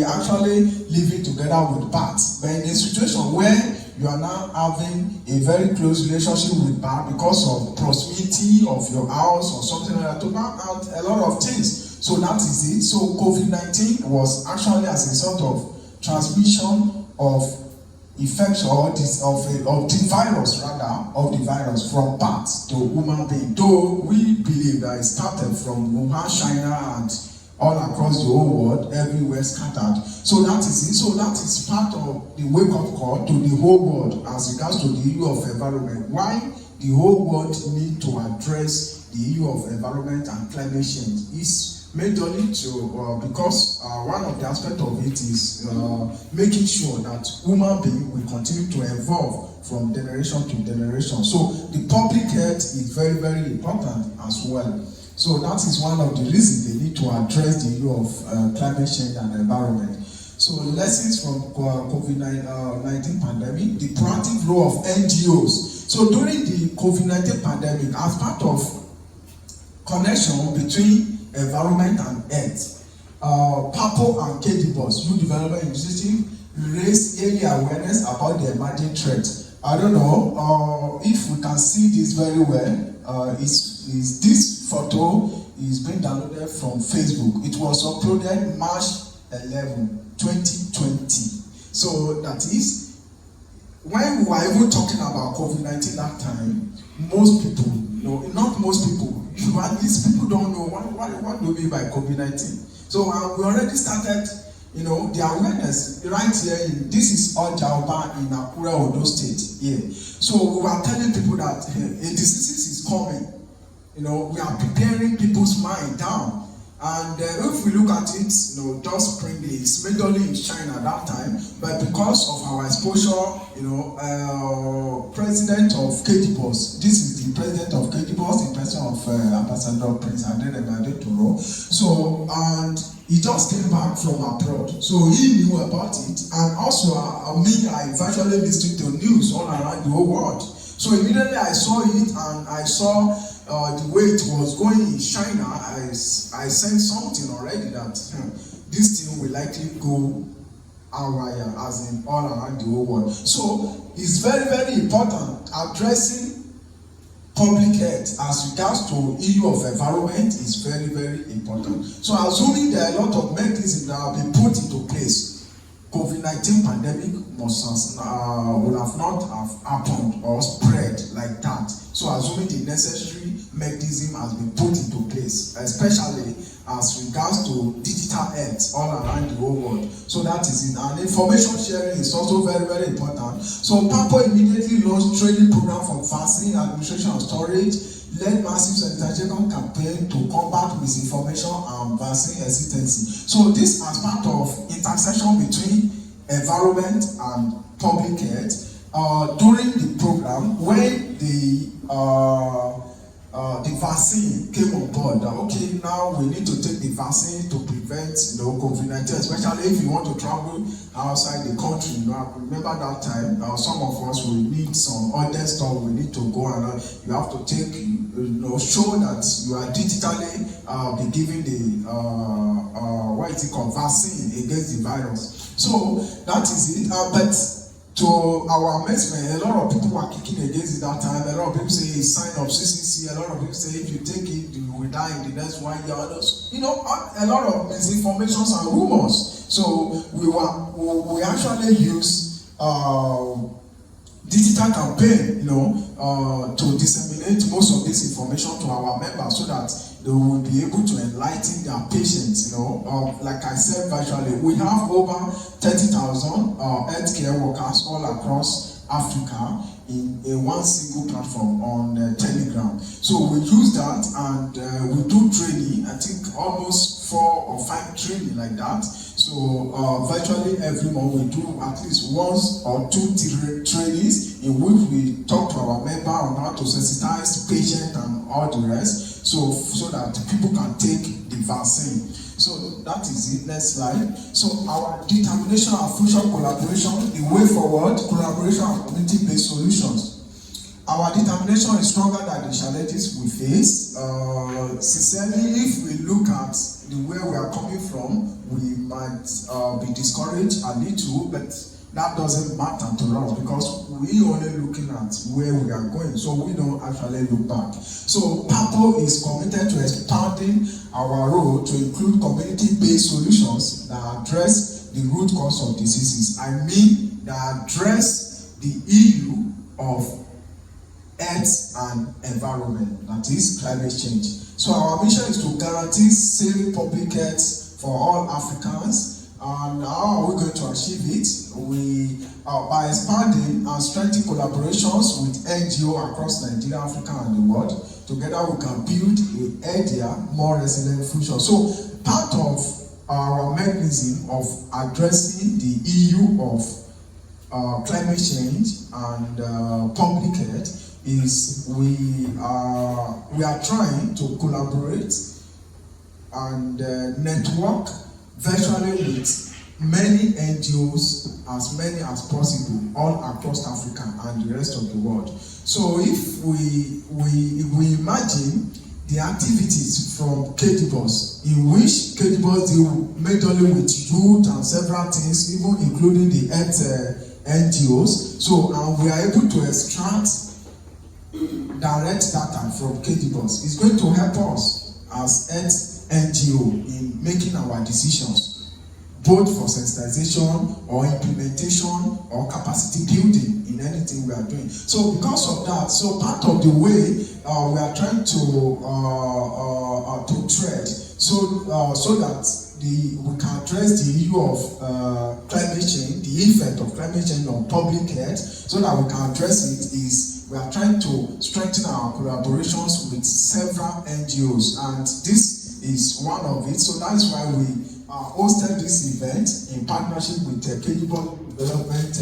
actually live it together with bats. But in a situation where you are now having a very close relationship with bat because of proximity of your house or something like that, to ban out a lot of things. So that is it. So COVID-19 was actually as a sort of transmission of infection of the virus from bats to human being. Though we believe that it started from Wuhan, China, and all across the whole world, everywhere scattered. So that is it. So that is part of the wake-up call to the whole world as regards to the issue of environment. Why the whole world need to address the issue of environment and climate change is majorly because one of the aspects of it is making sure that human beings will continue to evolve from generation to generation. So the public health is very, very important as well. So that is one of the reasons they need to address the issue of climate change and environment. So lessons from COVID-19 pandemic, the proactive role of NGOs. So during the COVID-19 pandemic, as part of connection between environment and health, PAPO and Kejibaus, Youth Development Initiative, raised early awareness about the emerging threat. I don't know if we can see this very well. This photo is being downloaded from Facebook. It was uploaded March 11, 2020. So that is, when we were even talking about COVID-19 that time, most people, not most people, at least people don't know what do we mean by COVID-19. So we already started, the awareness right here. This is Ojaoba in Akure, Ondo State here. So we were telling people that a disease is coming. We are preparing people's mind down. And if we look at it, just spring is majorly in China at that time, but because of our exposure, president of Kejibaus, this is the president of Kejibaus, the person of Ambassador Prince Adede Toro. So, and he just came back from abroad, so he knew about it, and also I virtually listened to news all around the whole world. So immediately I saw it, and I saw the way it was going in China. I sensed something already that this thing will likely go haywire, as in all around the whole world. So it's very, very important addressing public health as regards to issue of environment is very, very important. So assuming there are a lot of mechanisms that have been put into place, COVID-19 pandemic would have not have happened or spread like that. So assuming the necessary mechanism has been put into place, especially as regards to digital health all around the whole world. So that is it. And information sharing is also very, very important. So PAPO immediately launched training program for vaccine administration and storage, led massive sanitation campaign to combat misinformation and vaccine hesitancy. So this as part of intersection between environment and public health. During the program, when the vaccine came on board, okay, now we need to take the vaccine to prevent COVID-19, especially if you want to travel outside the country. I remember that time, some of us will need some other stuff, we need to go and you have to take, show that you are digitally be giving the vaccine against the virus. So that is it. But to our amazement, a lot of people were kicking against it that time. A lot of people say it's sign of CCC. A lot of people say if you take it, you will die in the next 1 year. A lot of misinformations and rumors. So we actually use digital campaign, to disseminate most of this information to our members so that they will be able to enlighten their patients. Like I said, virtually, we have over 30,000 healthcare workers all across Africa in a one single platform on Telegram. So we use that, and we do training. I think almost 4 or 5 training like that. So virtually every month we do at least 1 or 2 trainings in which we talk to our member on how to sensitize the patient and all the rest, so that people can take the vaccine. So that is it. Next slide. So our determination and future collaboration, the way forward, collaboration and community-based solutions. Our determination is stronger than the challenges we face. Sincerely, if we look at the way we are coming from, we might be discouraged a little, but that doesn't matter to us because we only looking at where we are going, so we don't actually look back. So PAPO is committed to expanding our role to include community-based solutions that address the root cause of diseases. I mean, that address the issue of health and environment, that is climate change. So our mission is to guarantee safe public health for all Africans. And how are we going to achieve it? We by expanding and strengthening collaborations with NGO across Nigeria, Africa, and the world. Together we can build a healthier, more resilient future. So part of our mechanism of addressing the issue of climate change and public health is we are trying to collaborate and network virtually with many NGOs, as many as possible, all across Africa and the rest of the world. So if we imagine the activities from Kejibaus, in which Kejibaus deal majorly with youth and several things, even including the health NGOs. So we are able to extract direct data from Kejibaus. It's going to help us as health NGO in making our decisions, both for sensitization or implementation or capacity building in anything we are doing. So because of that, so part of the way we are trying to tread, so that we can address the issue of climate change, the effect of climate change on public health, so that we can address it, is we are trying to strengthen our collaborations with several NGOs, and this is one of it. So that's why we hosted this event in partnership with Kejibaus Development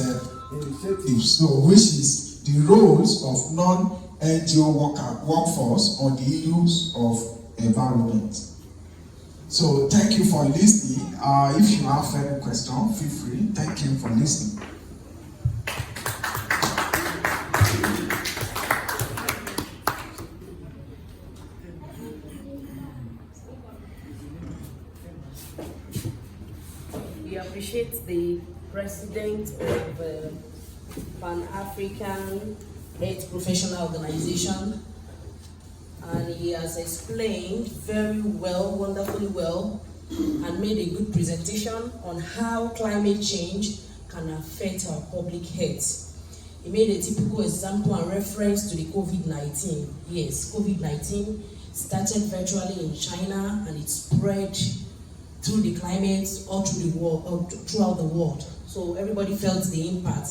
Initiative. So, which is the roles of non-NGO workforce on the issues of environment. So, thank you for listening. If you have any question, feel free. Thank you for listening. We appreciate the president of the Pan-African Health Professional Organization, and he has explained very well, wonderfully well, and made a good presentation on how climate change can affect our public health. He made a typical example and reference to the COVID-19. Yes, COVID-19 started virtually in China and it spread through the climate all through the world, or throughout the world. So everybody felt the impact,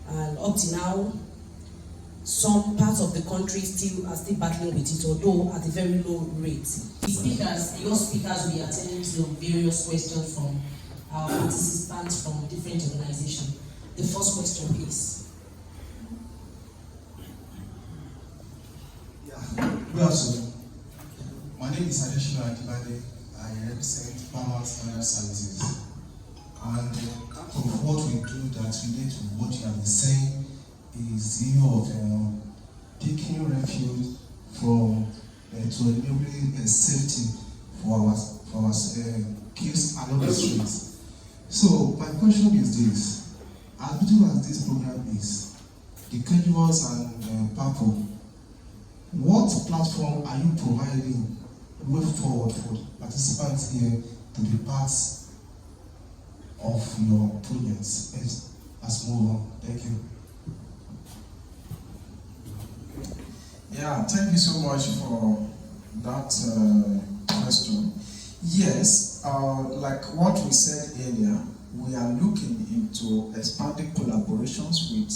and up to now, some parts of the country are still battling with it, although at a very low rate. Your speakers will be attending to various questions from our participants from different organizations. The first question, please. Good afternoon. My name is Adeshina Akibade. I represent Farmers Financial Services. And part of what we do that relate to what you have been saying is the issue of taking refuge from to enabling safety for our kids and other streets. So my question is this: as beautiful as this program is, the Kejibaus and PAPO, what platform are you providing way forward for participants here to be part of your projects as move on? Thank you. Yeah, thank you so much for that question. Yes, like what we said earlier, we are looking into expanding collaborations with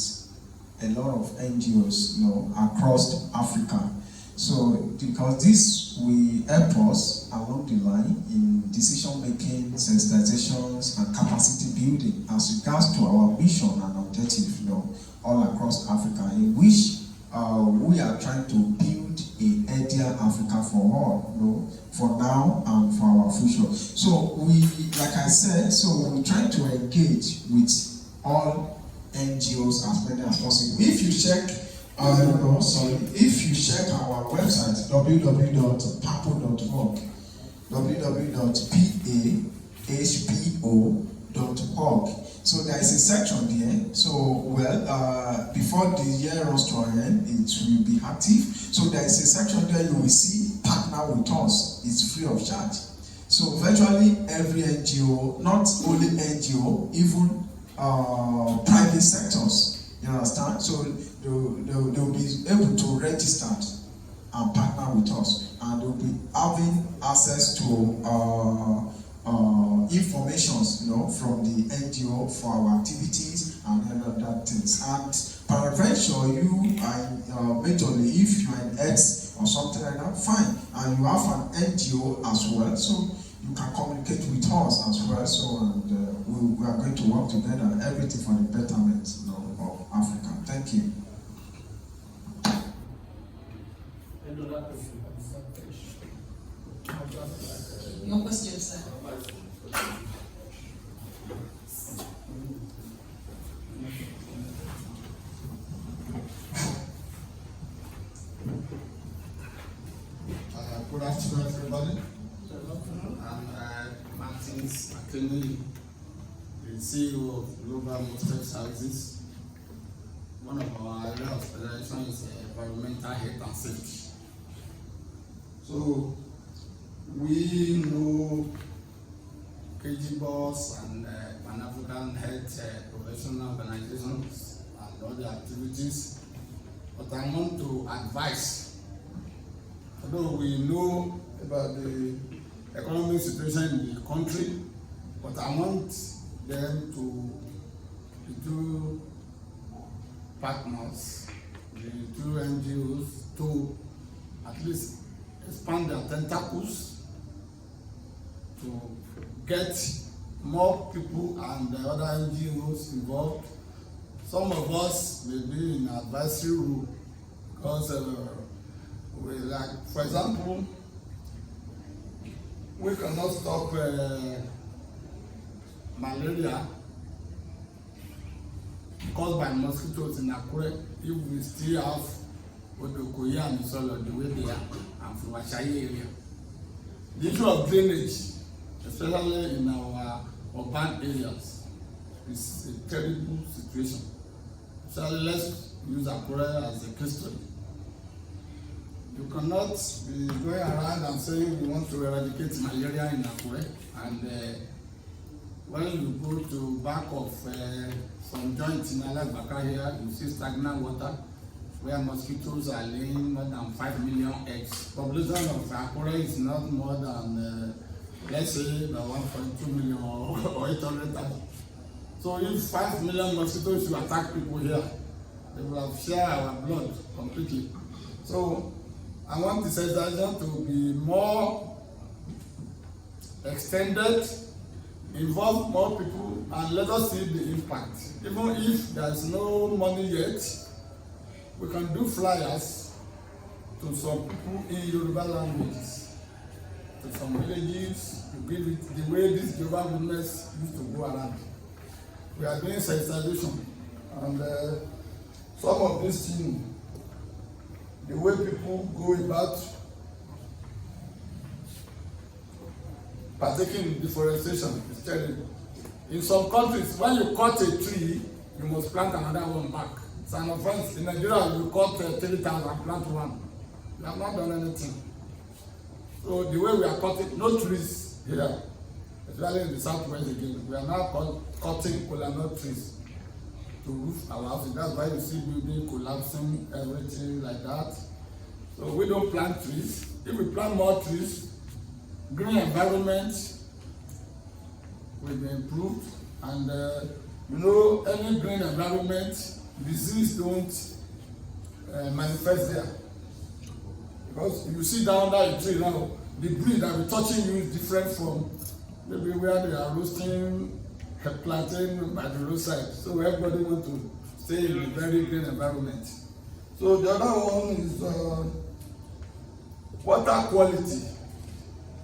a lot of NGOs, across Africa. So, because this will help us along the line in decision making, sensitizations, and capacity building as regards to our mission and objective, all across Africa, in which we are trying to build a healthier Africa for all, for now and for our future. So we, like I said, we try to engage with all NGOs as many as possible. If you check, if you check our website www.papo.org, www.pahpo.org. So there is a section there. So before the year runs to an end, it will be active. So there is a section there you will see partner with us. It's free of charge. So virtually every NGO, not only NGO, even private sectors. You understand? So they'll be able to register and partner with us, and they'll be having access to informations, from the NGO for our activities and other things. And peradventure, you are majorly, if you are an ex or something like that, fine, and you have an NGO as well, so you can communicate with us as well. So, and we are going to work together, everything for the betterment of Africa. Thank you. Your question, sir. Good afternoon, everybody. I'm Martins McKinley, the CEO of Global Multi Services. One of our areas of specialization is environmental health and safety. So we know Kejibaus and Pan-African Health Professional Organizations and all the activities, but I want to advise. Although we know about the economic situation in the country, but I want them to be two partners, the two NGOs, to at least expand their tentacles to get more people and other NGOs involved. Some of us may be in advisory role because we, like, for example, we cannot stop malaria caused by mosquitoes in Akure if we still have Odokoye and Isolo the way they are and from Ashaye area. The issue of drainage, especially in our urban areas, is a terrible situation. So let's use Akure as a case study. You cannot be going around and saying we want to eradicate malaria in Akure, and when you go to back of some joints in Alagbaka here, you see stagnant water where mosquitoes are laying more than 5 million eggs. Population of Akure is not more than, let's say, about 1.2 million or 800,000. So if 5 million mosquitoes should attack people here, they will have shared our blood completely. So I want the sensitization to be more extended, involve more people, and let us see the impact. Even if there is no money yet, we can do flyers to some people in Yoruba languages, to some villages, to give it the way this Yoruba witness used to go around. We are doing sensitization, and some of these things, the way people go about partaking in deforestation is terrible. In some countries, when you cut a tree, you must plant another one back. It's an offense. In Nigeria, you cut 3,000 and plant one. We have not done anything. So the way we are cutting, no trees here, especially in the southwest again. We are now cutting kola-nut trees to roof our houses. That's why you see building collapsing, everything like that. So we don't plant trees. If we plant more trees, green environment will be improved, and you know, any green environment, disease don't manifest there. Because if you sit down under a tree now, the breeze that will be touching you is different from maybe where they are roasting plantain by the roadside. So everybody wants to stay in a very green environment. So the other one is water quality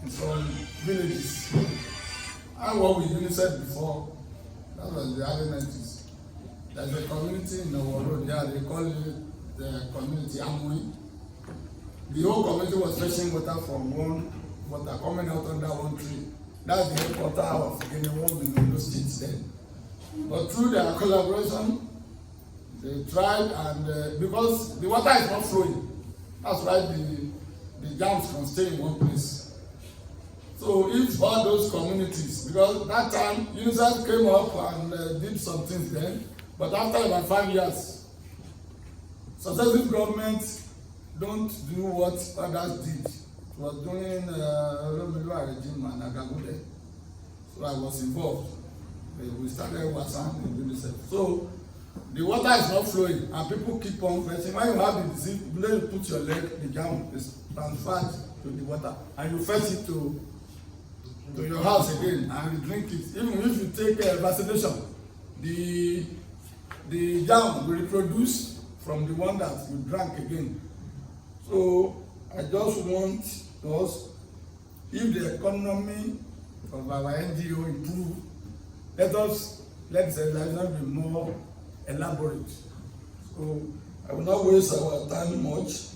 in some villages. I worked with UNICEF before. That was the early 90s. There's a community in our road there, they call it the community Amui. The whole community was fetching water from one water coming out under one tree. That's the headquarters of NGO in those states then. But through their collaboration, they tried, and because the water is not flowing, that's why the dams can stay in one place. So if all those communities, because that time UNICEF came up and did some things then, but after about 5 years, successive governments don't do what others did. It was during regime and Agagude. So I was involved. We started Wasan in UNICEF. So the water is not flowing and people keep on fetching. When you have the disease, you put your leg, the jam is transferred to the water, and you fetch it to your house again and you drink it. Even if you take vaccination, the jam will reproduce from the one that you drank again. So I just want us, if the economy of our NGO improve, let the sensitization be more elaborate. So I will not waste our time much,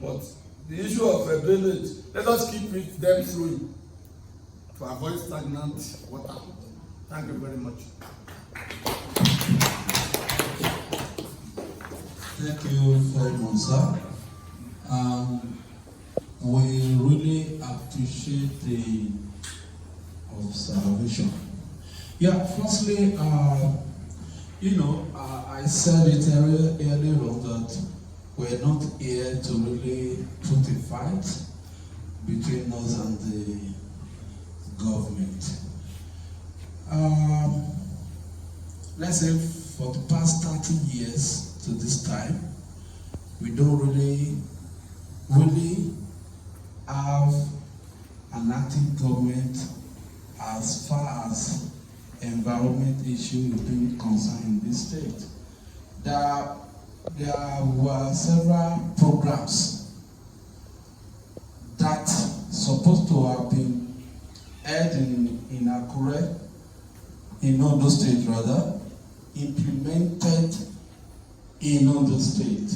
but the issue of drainage, let us keep it them flowing to avoid stagnant water. Thank you very much. Thank you very much, sir. We really appreciate the observation. Yeah, firstly, I said it earlier on that we're not here to really put a fight between us and the government. Let's say for the past 30 years to this time, we don't really have an active government as far as environment issue is being concerned in this state. There were several programs that supposed to have been held in Akure, in Ondo State rather, implemented in Ondo State.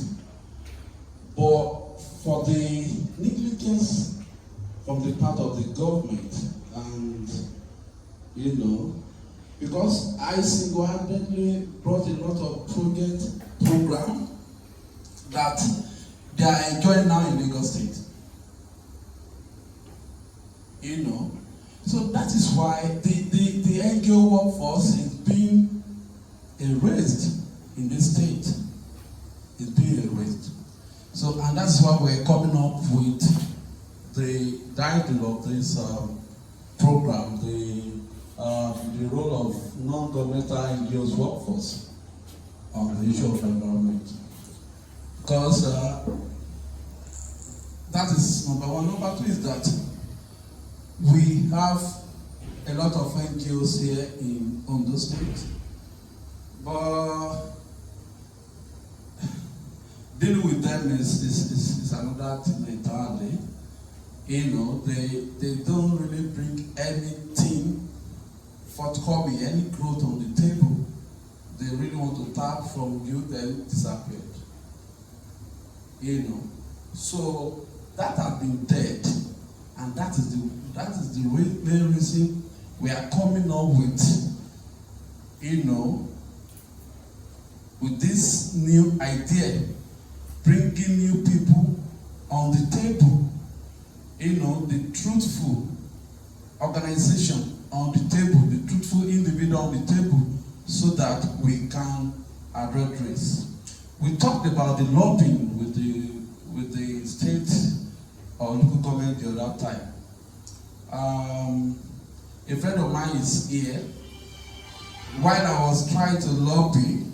But for the negligence from the part of the government, and because I single-handedly brought a lot of program that they are enjoying now in Lagos State. So that is why the NGO workforce is being erased in this state. It's being erased. So, and that's why we're coming up with the title of this program, the role of non-governmental NGOs workforce on the issue of environment. Because that is number one. Number two is that we have a lot of NGOs here in Ondo State, but dealing with them is another thing entirely. They don't really bring anything forthcoming, any growth on the table. They really want to tap from you, then disappeared. So that has been dead, and that is the main reason we are coming up with, with this new idea, bringing new people on the table, the truthful organization on the table, the truthful individual on the table, so that we can address race. We talked about the lobbying with the state or local government the other time. A friend of mine is here. While I was trying to lobby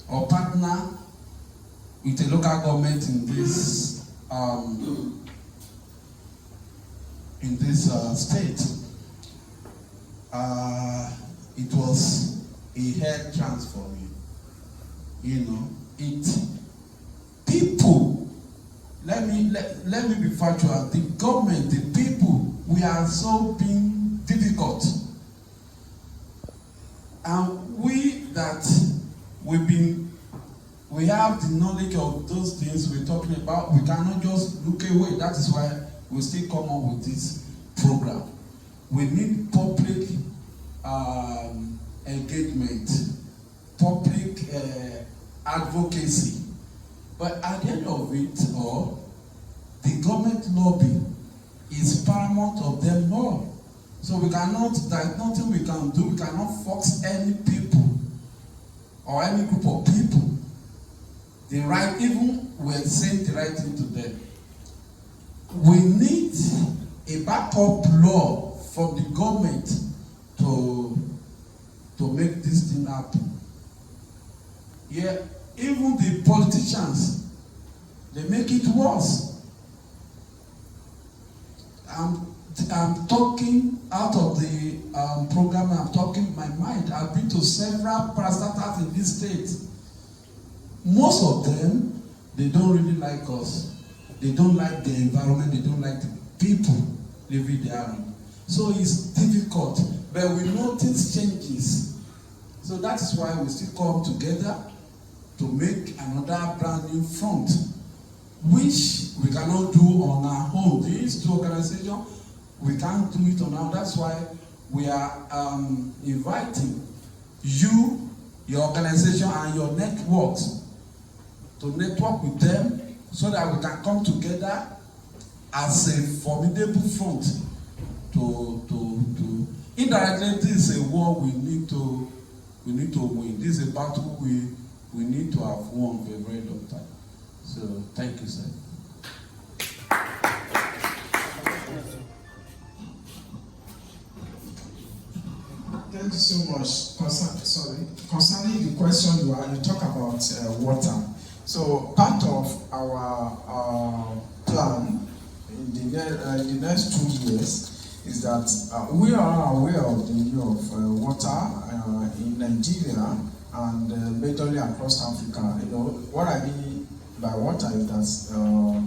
or partner with a local government in this state, it was a head transfer. People. Let me be factual. The government, the people, we are so being difficult, and we have the knowledge of those things we're talking about. We cannot just look away. That is why we still come up with this program. We need public engagement, public advocacy. But at the end of it all, the government lobby is paramount of them all. So there's nothing we can do. We cannot force any people or any group of people. Even we're saying the right thing to them. We need a backup law from the government to make this thing happen. Yeah, even the politicians, they make it worse. I'm talking out of the program. I'm talking my mind. I've been to several parastatals in this state. Most of them, they don't really like us. They don't like the environment. They don't like the people living there. So it's difficult. But we notice changes. So that is why we still come together to make another brand new front, which we cannot do on our own. These two organizations, we can't do it on our own. That's why we are inviting you, your organization, and your networks to network with them so that we can come together as a formidable front to indirectly. This is a war we need to win. This is a battle we need to have won for a very long time. So thank you, sir. Thank you so much. Concerning the question you talk about water. So part of our plan in the next 2 years is that we are aware of the issue of water in Nigeria and majorly across Africa. You know, what I mean by water is that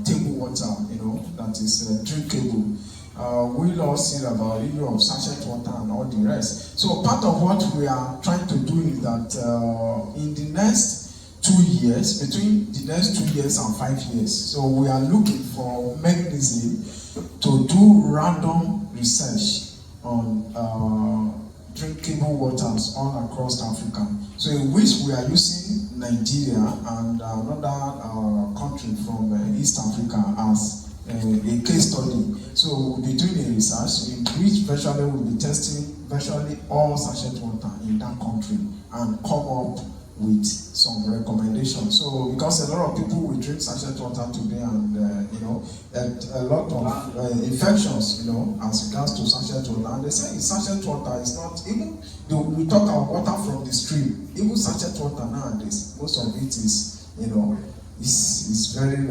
table water, you know, that is drinkable. We'll all see about the issue of sachet water and all the rest. So part of what we are trying to do is that in the next 2 years, between the next 2 years and 5 years, so we are looking for mechanism to do random research on drinkable waters all across Africa. So in which we are using Nigeria and another country from East Africa as a case study. So we'll be doing a research in which virtually we'll be testing virtually all sachet water in that country and come up with some recommendations. So because a lot of people will drink sachet water today and you know, a lot of infections, you know, as regards to sachet water, and they say sachet water is not, even we talk about water from the stream, even sachet water nowadays, most of it is, you know, is very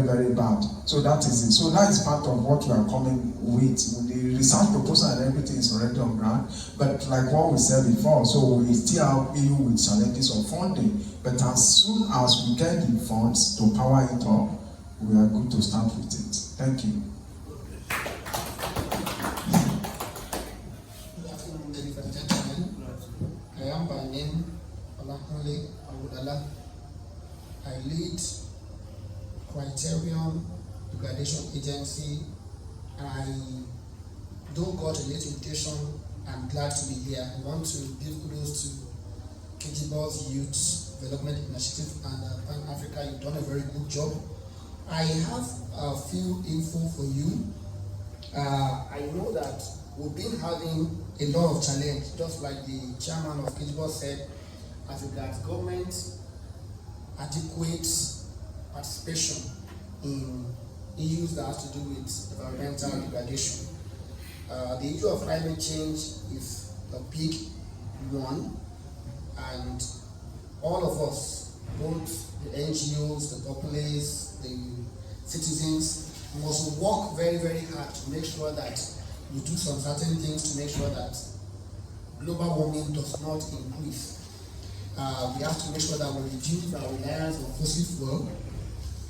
very bad. So that is it. So that is part of what we are coming with. The research proposal and everything is already on ground. But like what we said before, so we still have EU with challenges of funding. But as soon as we get the funds to power it up, we are good to start with it. Thank you. Good afternoon, ladies and gentlemen. I am by name Olakunle Awudala. I lead Criterion Degradation Agency, and I don't got a late invitation. I'm glad to be here. I want to give kudos to Kejibaus Youth Development Initiative and Pan Africa. You've done a very good job. I have a few info for you. I know that we've been having a lot of challenge, just like the chairman of Kejibaus said, as regards government adequate participation in issues that have to do with environmental degradation. The issue of climate change is a big one, and all of us, both the NGOs, the populace, the citizens, must work very, very hard to make sure that we do some certain things to make sure that global warming does not increase. We have to make sure that we reduce our reliance on fossil fuel.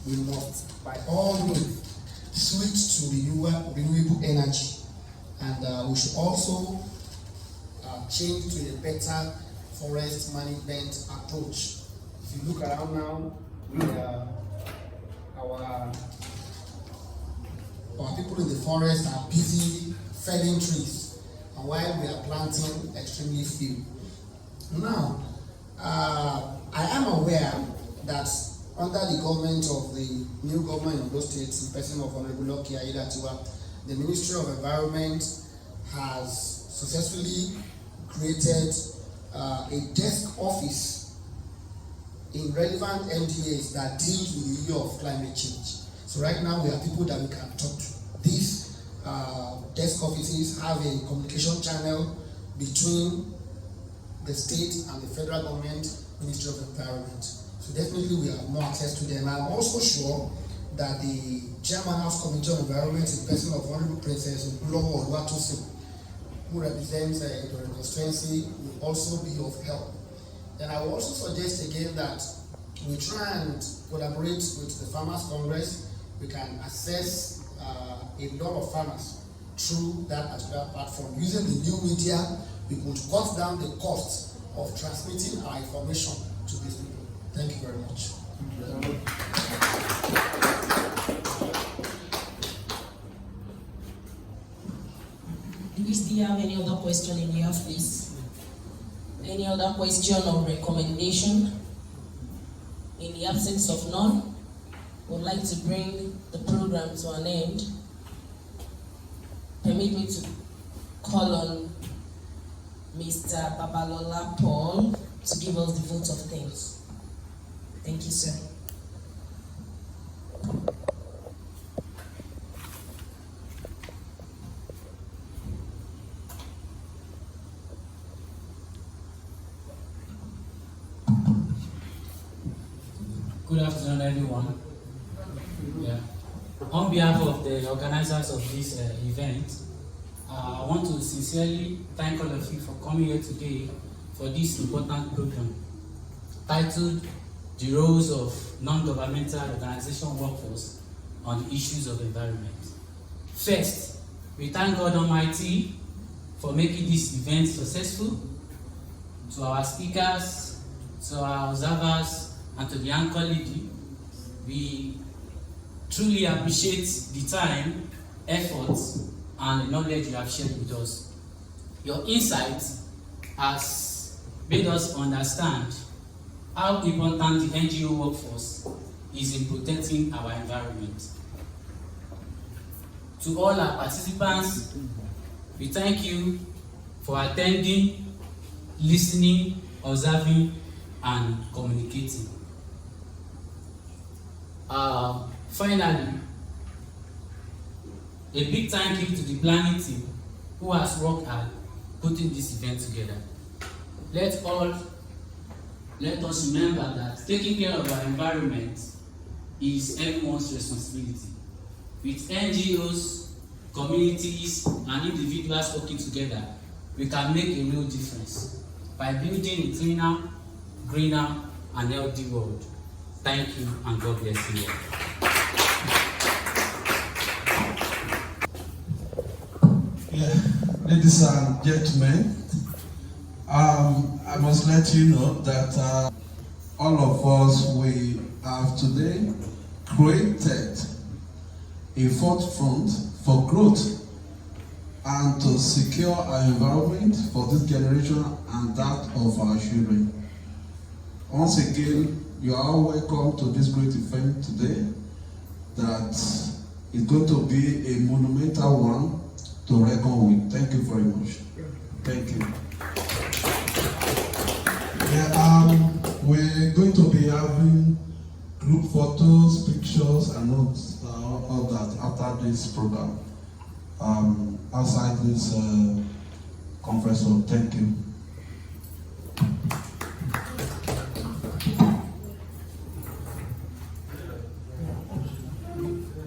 We must, by all means, switch to renewable energy, and we should also change to a better forest management approach. If you look around now, our people in the forest are busy felling trees, and while we are planting extremely few. Now, I am aware that under the government of the new government of those states, in person of Honorable Lucky Aiyedatiwa, the Ministry of Environment has successfully created a desk office in relevant NGOs that deals with the issue of climate change. So right now we have people that we can talk to. These desk offices have a communication channel between the state and the federal government, Ministry of Environment. So definitely we have more access to them. I'm also sure that the Chairman House Committee on Environment, in person of Honorable Princess Ogulowo Oluwatosin, who represents the constituency, will also be of help. Then I will also suggest again that we try and collaborate with the Farmers Congress. We can access a lot of farmers through that particular platform. Using the new media, we could cut down the cost of transmitting our information to these people. Thank you very much. Do we still have any other question in here, please? Any other question or recommendation? In the absence of none, I would like to bring the program to an end. Permit me to call on Mr. Babalola Paul to give us the vote of thanks. Thank you, sir. Good afternoon, everyone. Yeah. On behalf of the organizers of this event, want to sincerely thank all of you for coming here today for this important program titled The Roles of Non-Governmental Organization Workforce on the Issues of Environment. First, we thank God Almighty for making this event successful. To our speakers, to our observers, and to the anchor lady, we truly appreciate the time, efforts, and the knowledge you have shared with us. Your insight has made us understand how important the NGO workforce is in protecting our environment. To all our participants, we thank you for attending, listening, observing, and communicating. Finally, a big thank you to the planning team who has worked hard putting this event together. Let us remember that taking care of our environment is everyone's responsibility. With NGOs, communities, and individuals working together, we can make a real difference by building a cleaner, greener, and healthy world. Thank you, and God bless you all. Yeah, ladies and gentlemen, I must let you know that all of us, we have today created a forefront for growth and to secure our environment for this generation and that of our children. Once again, you are all welcome to this great event today that is going to be a monumental one to reckon with. Thank you very much. Thank you. Yeah, we're going to be having group photos, pictures, and all that after this program outside this conference hall. Thank you.